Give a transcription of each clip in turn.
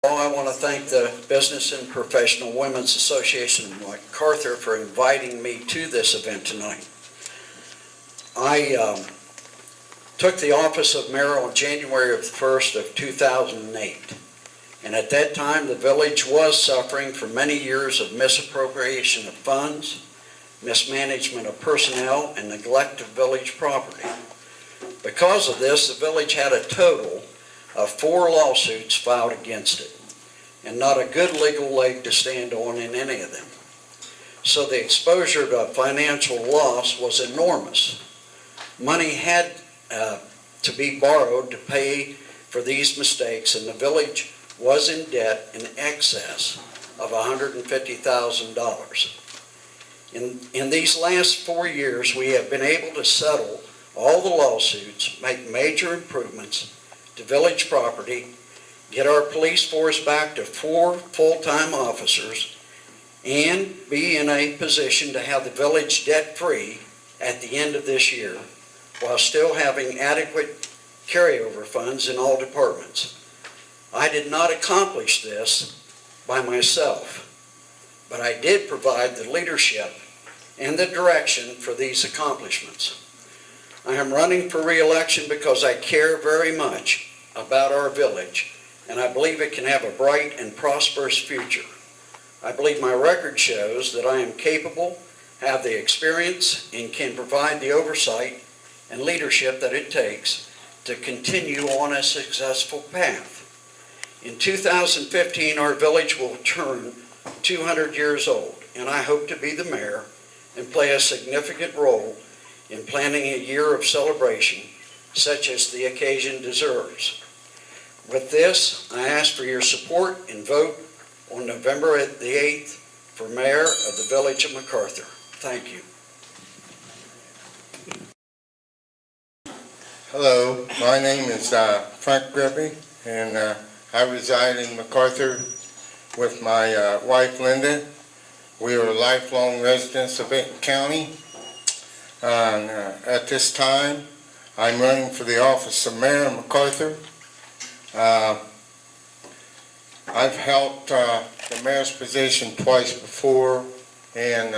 I want to thank the Business and Professional Women's Association of McArthur for inviting me to this event tonight. I took the office of mayor on January 1st of 2008. And at that time, the village was suffering from many years of misappropriation of funds, mismanagement of personnel, and neglect of village property. Because of this, the village had a total of 4 lawsuits filed against it, and not a good legal leg to stand on in any of them. So the exposure to financial loss was enormous. Money had to be borrowed to pay for these mistakes, and the village was in debt in excess of $150,000. In these last 4 years, we have been able to settle all the lawsuits, make major improvements to village property, get our police force back to 4 full-time officers, and be in a position to have the village debt-free at the end of this year, while still having adequate carryover funds in all departments. I did not accomplish this by myself, but I did provide the leadership and the direction for these accomplishments. I am running for re-election because I care very much about our village, and I believe it can have a bright and prosperous future. I believe my record shows that I am capable, have the experience, and can provide the oversight and leadership that it takes to continue on a successful path. In 2015, our village will turn 200 years old, and I hope to be the mayor and play a significant role in planning a year of celebration such as the occasion deserves. With this, I ask for your support and vote on November the 8th for mayor of the village of McArthur. Thank you. Hello, my name is Frank Griffey, and I reside in McArthur with my wife Linda. We are lifelong residents of Benton County. At this time, I'm running for the office of Mayor of McArthur. I've held the mayor's position twice before, and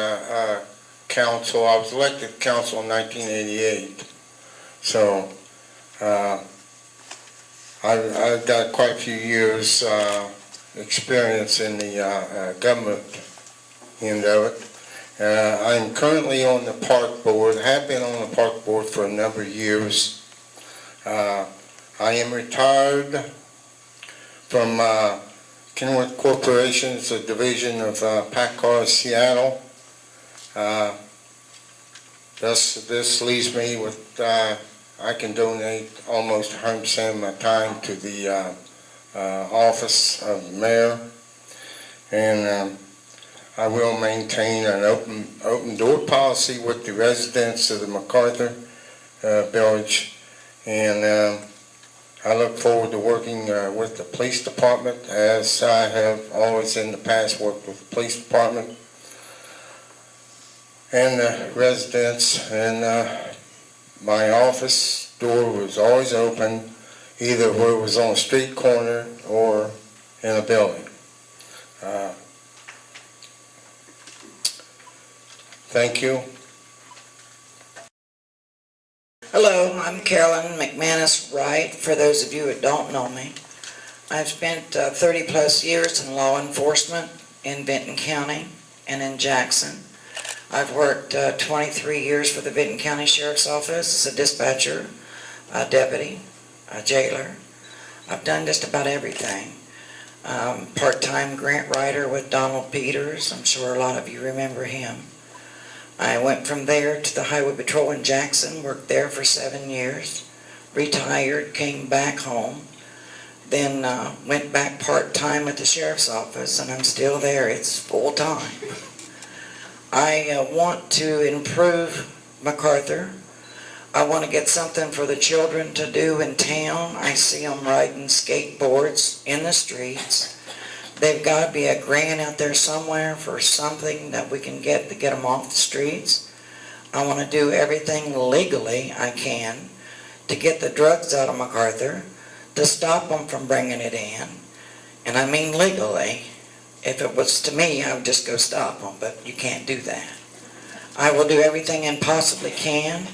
council. I was elected to council in 1988. So I've got quite a few years experience in the government end of it. I'm currently on the park board. I have been on the park board for a number of years. I am retired from Kenworth Corporation's a division of PACCAR Seattle. This leaves me with I can donate almost 100% of my time to the office of mayor, and I will maintain an open door policy with the residents of the McArthur village, and I look forward to working with the police department, as I have always in the past worked with the police department and the residents, and my office door was always open, either where it was on a street corner or in a building. Thank you. Hello, I'm Carolyn McManus Wright, for those of you who don't know me. I've spent 30 plus years in law enforcement in Benton County and in Jackson. I've worked 23 years for the Benton County Sheriff's Office as a dispatcher, a deputy, a jailer. I've done just about everything. Part-time grant writer with Donald Peters. I'm sure a lot of you remember him. I went from there to the Highway Patrol in Jackson, worked there for 7 years, retired, came back home, then went back part-time at the Sheriff's Office, and I'm still there. It's full-time. I want to improve McArthur. I want to get something for the children to do in town. I see them riding skateboards in the streets. They've got to be a grant out there somewhere for something that we can get to get them off the streets. I want to do everything legally I can to get the drugs out of McArthur, to stop them from bringing it in, And I mean legally. If it was to me, I would just go stop them, but you can't do that. I will do everything I possibly can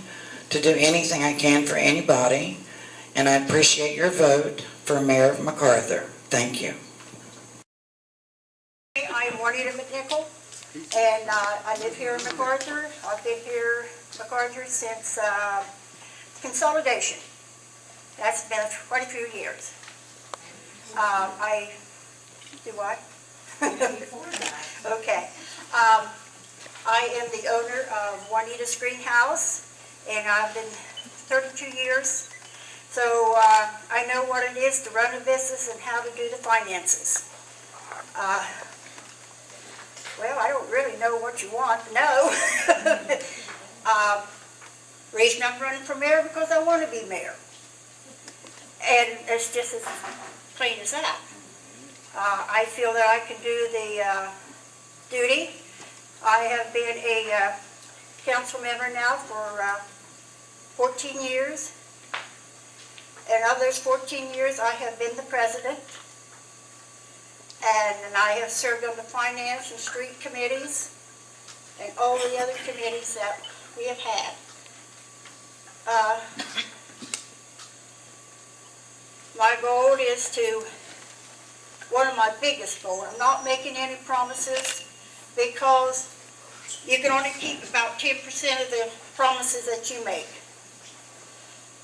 to do anything I can for anybody, and I appreciate your vote for Mayor of McArthur. Thank you. I'm Juanita McNichol, and I live here in McArthur. I've been here in McArthur since consolidation. That's been quite a few years. I do what? Okay. I am the owner of Juanita's Greenhouse, and I've been 32 years. So I know what it is to run a business and how to do the finances. Well, I don't really know what you want to know. Reason I'm running for mayor because I want to be mayor. And it's just as plain as that. I feel that I can do the duty. I have been a council member now for 14 years. And of those 14 years, I have been the president. And I have served on the finance and street committees and all the other committees that we have had. My goal is one of my biggest goals, I'm not making any promises because you can only keep about 10% of the promises that you make.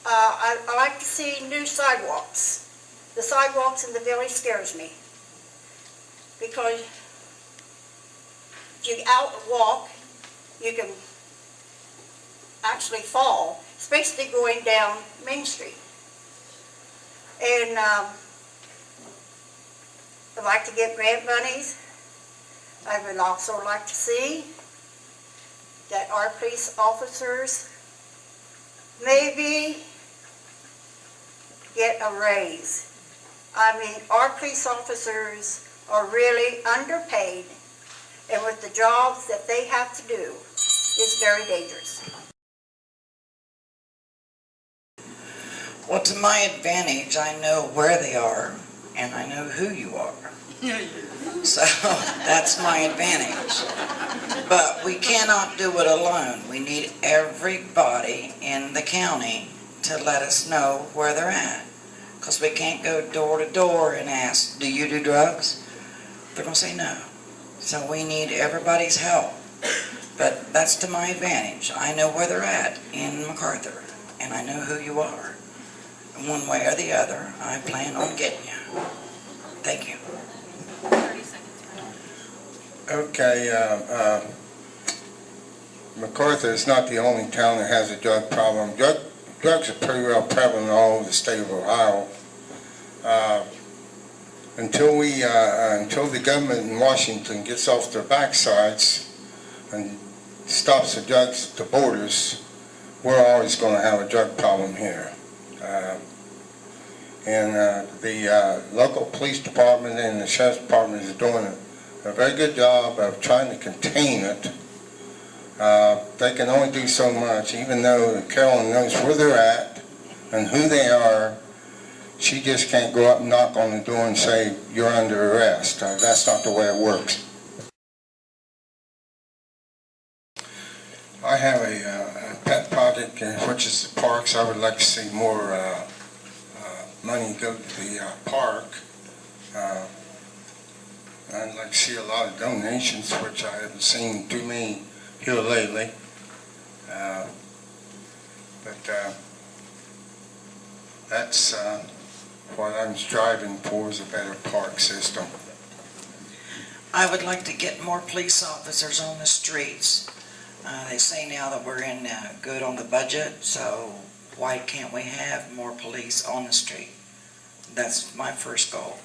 I like to see new sidewalks. The sidewalks in the village scares me. Because you out walk, you can actually fall, especially going down Main Street. And I'd like to get grant monies. I would also like to see that our police officers maybe get a raise. I mean, our police officers are really underpaid, and with the jobs that they have to do, it's very dangerous. Well, to my advantage, I know where they are, and I know who you are. So that's my advantage. But we cannot do it alone. We need everybody in the county to let us know where they're at. Because we can't go door to door and ask, do you do drugs? They're going to say no. So we need everybody's help. But that's to my advantage. I know where they're at in McArthur, and I know who you are. And one way or the other, I plan on getting you. Thank you. 30 seconds. Okay, McArthur is not the only town that has a drug problem. Drugs are pretty well prevalent all over the state of Ohio. Until the government in Washington gets off their backsides and stops the drugs at the borders, we're always going to have a drug problem here. The local police department and the sheriff's department is doing a very good job of trying to contain it. They can only do so much, even though Carolyn knows where they're at and who they are. She just can't go up and knock on the door and say, you're under arrest. That's not the way it works. I have a pet project, which is the parks. I would like to see more money go to the park. I'd like to see a lot of donations, which I haven't seen too many here lately. That's what I'm striving for, is a better park system. I would like to get more police officers on the streets. They say now that we're in good on the budget, so why can't we have more police on the street? That's my first goal.